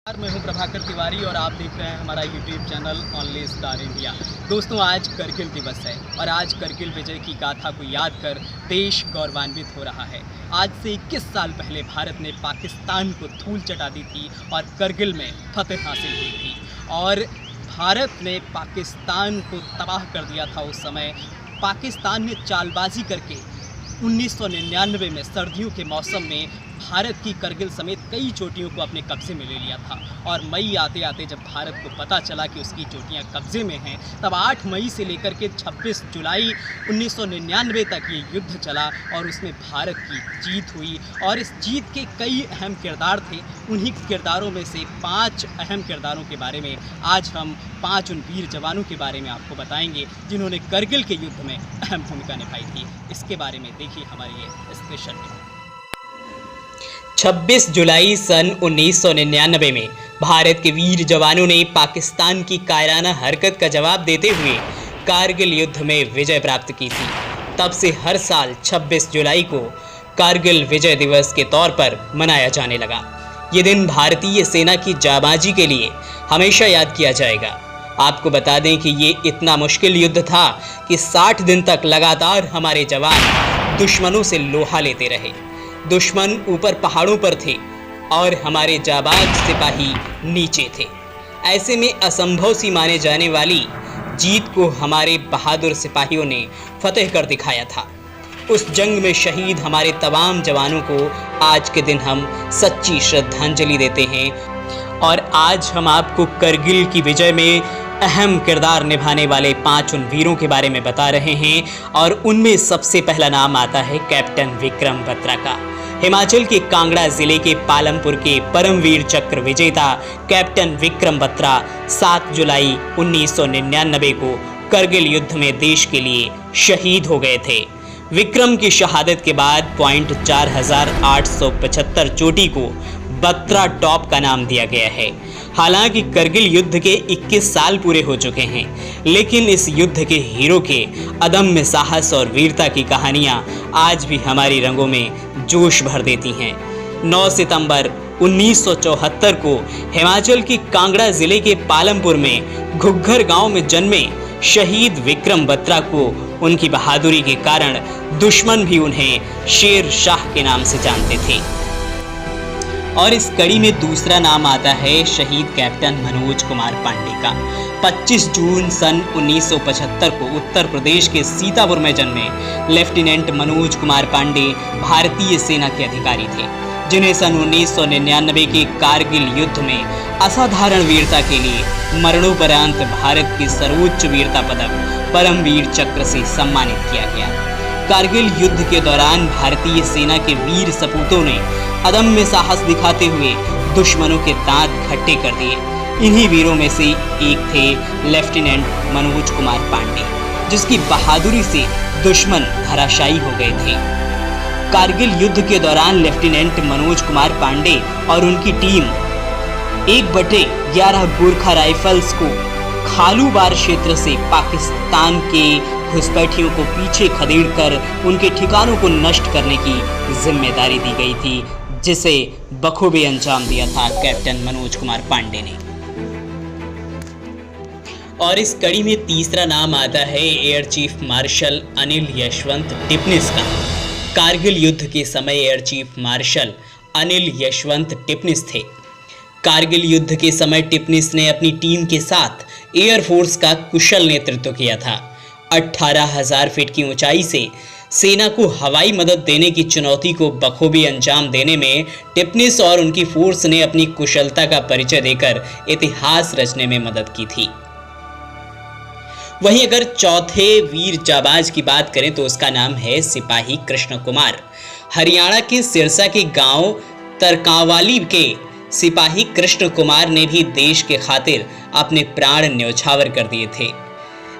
मैं हूं प्रभाकर तिवारी और आप देख रहे हैं हमारा YouTube channel only star India. दोस्तों, आज करगिल दिवस है और आज करगिल विजय की गाथा को याद कर देश गौरवान्वित हो रहा है। आज से 21 साल पहले भारत ने पाकिस्तान को धूल चटा दी थी और करगिल में फतेह हासिल हुई थी और भारत ने पाकिस्तान को तबाह कर दिया था। उस समय पाकिस्तान ने चालबाजी करके 1999 में सर्दियों के मौसम में भारत की करगिल समेत कई चोटियों को अपने कब्जे में ले लिया था और मई आते आते जब भारत को पता चला कि उसकी चोटियां कब्जे में हैं, तब 8 मई से लेकर के 26 जुलाई 1999 तक ये युद्ध चला और उसमें भारत की जीत हुई। और इस जीत के कई अहम किरदार थे। उन्हीं किरदारों में से 5 अहम किरदारों के बारे में आज हम 5 उन वीर जवानों के बारे में आपको बताएंगे जिन्होंने करगिल के युद्ध में अहम भूमिका निभाई थी। इसके बारे में देखिए हमारी ये स्पेशल रिपोर्ट। 26 जुलाई सन 1999 में भारत के वीर जवानों ने पाकिस्तान की कायराना हरकत का जवाब देते हुए कारगिल युद्ध में विजय प्राप्त की थी। तब से हर साल 26 जुलाई को कारगिल विजय दिवस के तौर पर मनाया जाने लगा। ये दिन भारतीय सेना की जाबाजी के लिए हमेशा याद किया जाएगा। आपको बता दें कि ये इतना मुश्किल युद्ध था कि 60 दिन तक लगातार हमारे जवान दुश्मनों से लोहा लेते रहे। दुश्मन ऊपर पहाड़ों पर थे और हमारे जाबाज सिपाही नीचे थे। ऐसे में असंभव सी माने जाने वाली जीत को हमारे बहादुर सिपाहियों ने फतेह कर दिखाया था। उस जंग में शहीद हमारे तमाम जवानों को आज के दिन हम सच्ची श्रद्धांजलि देते हैं और आज हम आपको करगिल की विजय में अहम किरदार निभाने वाले 5 उन वीरों के बारे में बता रहे हैं और उनमें सबसे पहला नाम आता है कैप्टन विक्रम बत्रा का। हिमाचल के कांगड़ा जिले के पालमपुर के परमवीर चक्र विजेता कैप्टन विक्रम बत्रा 7 जुलाई 1999 को करगिल युद्ध में देश के लिए शहीद हो गए थे। विक्रम की शहादत के बाद पॉइंट 4875 चोटी को बत्रा टॉप का नाम दिया गया है। हालांकि करगिल युद्ध के 21 साल पूरे हो चुके हैं, लेकिन इस युद्ध के हीरो के अदम्य साहस और वीरता की कहानियां आज भी हमारी रंगों में जोश भर देती हैं। 9 सितंबर 1974 को हिमाचल के कांगड़ा जिले के पालमपुर में घुग्घर गांव में जन्मे शहीद विक्रम बत्रा को उनकी बहादुरी के कारण दुश्मन भी उन्हें शेर शाह के नाम से जानते थे। और इस कड़ी में दूसरा नाम आता है शहीद कैप्टन मनोज कुमार पांडे का। 25 जून सन 1975 को उत्तर प्रदेश के सीतापुर में जन्मे लेफ्टिनेंट मनोज कुमार पांडे भारतीय सेना के अधिकारी थे, जिन्हें सन 1999 के कारगिल युद्ध में असाधारण वीरता के लिए मरणोपरांत भारत के सर्वोच्च वीरता पदक परमवीर चक्र से सम्मानित किया गया। कारगिल युद्ध के दौरान भारतीय सेना के वीर सपूतों ने अदम्य साहस दिखाते हुए दुश्मनों के दांत खट्टे कर दिए। इन्हीं वीरों में से एक थे लेफ्टिनेंट मनोज कुमार पांडे, जिसकी बहादुरी से दुश्मन धराशायी हो गए थे। कारगिल युद्ध के दौरान लेफ्टिनेंट मनोज कुमार पांडे और उनकी टीम 1/11 गोरखा राइफल्स को खालूबार क्षेत्र से पाकिस्तान के घुसपैठियों को पीछे खदेड़कर उनके ठिकानों को नष्ट करने की जिम्मेदारी दी गई थी, जिसे बखूबी अंजाम दिया था कैप्टन मनोज कुमार पांडे ने। और इस कड़ी में तीसरा नाम आता है air chief marshal Anil Yashwant Tipnis का। कारगिल युद्ध के समय air chief marshal Anil Yashwant Tipnis थे। कारगिल युद्ध के समय टिपनिस ने अपनी टीम के साथ एयरफोर्स का कुशल नेतृत्व किया था। 18,000 फीट की ऊंचाई से सेना को हवाई मदद देने की चुनौती को बखूबी अंजाम देने में टिपनिस और उनकी फोर्स ने अपनी कुशलता का परिचय देकर इतिहास रचने में मदद की थी। वहीं अगर चौथे वीर जाबाज की बात करें तो उसका नाम है सिपाही कृष्ण कुमार। हरियाणा के सिरसा के गांव तरकांवाली के सिपाही कृष्ण कुमार ने भी देश के खातिर अपने प्राण न्यौछावर कर दिए थे।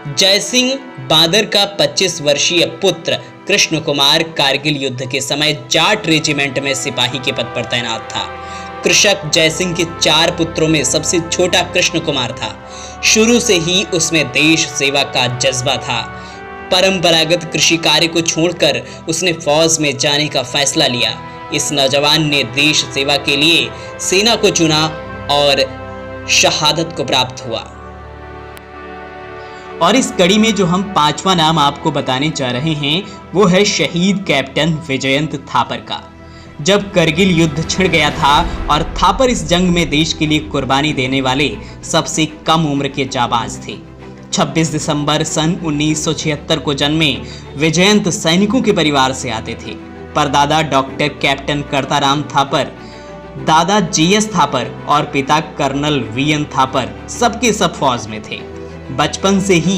जयसिंह बादर का 25 वर्षीय पुत्र कृष्ण कुमार कारगिल युद्ध के समय जाट रेजिमेंट में सिपाही के पद पर तैनात था। कृषक जयसिंह के 4 पुत्रों में सबसे छोटा कृष्ण कुमार था। शुरू से ही उसमें देश सेवा का जज्बा था। परंपरागत कृषि कार्य को छोड़कर उसने फौज में जाने का फैसला लिया। इस नौजवान ने देश सेवा के लिए सेना को चुना और शहादत को प्राप्त हुआ। और इस कड़ी में जो हम पांचवा नाम आपको बताने जा रहे हैं वो है शहीद कैप्टन विजयंत थापर का। जब करगिल युद्ध छिड़ गया था और थापर इस जंग में देश के लिए कुर्बानी देने वाले सबसे कम उम्र के जाबाज थे। 26 दिसंबर सन 1976 को जन्मे विजयंत सैनिकों के परिवार से आते थे। परदादा डॉक्टर कैप्टन करताराम थापर, दादा जीएस थापर और पिता कर्नल वीएन थापर सबके सब फौज में थे। बचपन से ही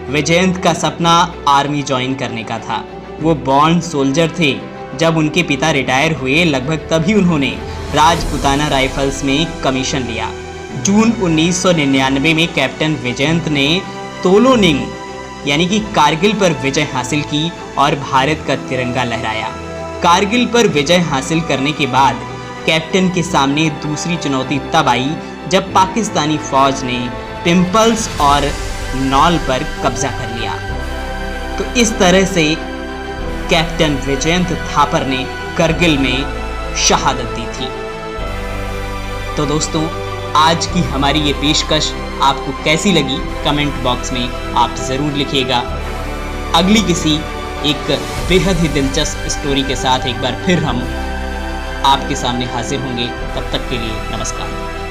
विजयंत का सपना आर्मी ज्वाइन करने का था। वो बॉर्न सोल्जर थे। जब उनके पिता रिटायर हुए लगभग तभी उन्होंने राजपुताना राइफल्स में कमीशन लिया। जून 1999 में कैप्टन विजयंत ने तोलोनिंग यानी कि कारगिल पर विजय हासिल की और भारत का तिरंगा लहराया। कारगिल पर विजय हासिल करने के बाद कैप्टन के सामने दूसरी चुनौती तब आई जब पाकिस्तानी फौज ने पिंपल्स और नॉल पर कब्जा कर लिया। तो इस तरह से कैप्टन विजयंत थापर ने करगिल में शहादत दी थी। तो दोस्तों, आज की हमारी ये पेशकश आपको कैसी लगी कमेंट बॉक्स में आप ज़रूर लिखिएगा। अगली किसी एक बेहद ही दिलचस्प स्टोरी के साथ एक बार फिर हम आपके सामने हाजिर होंगे। तब तक के लिए नमस्कार।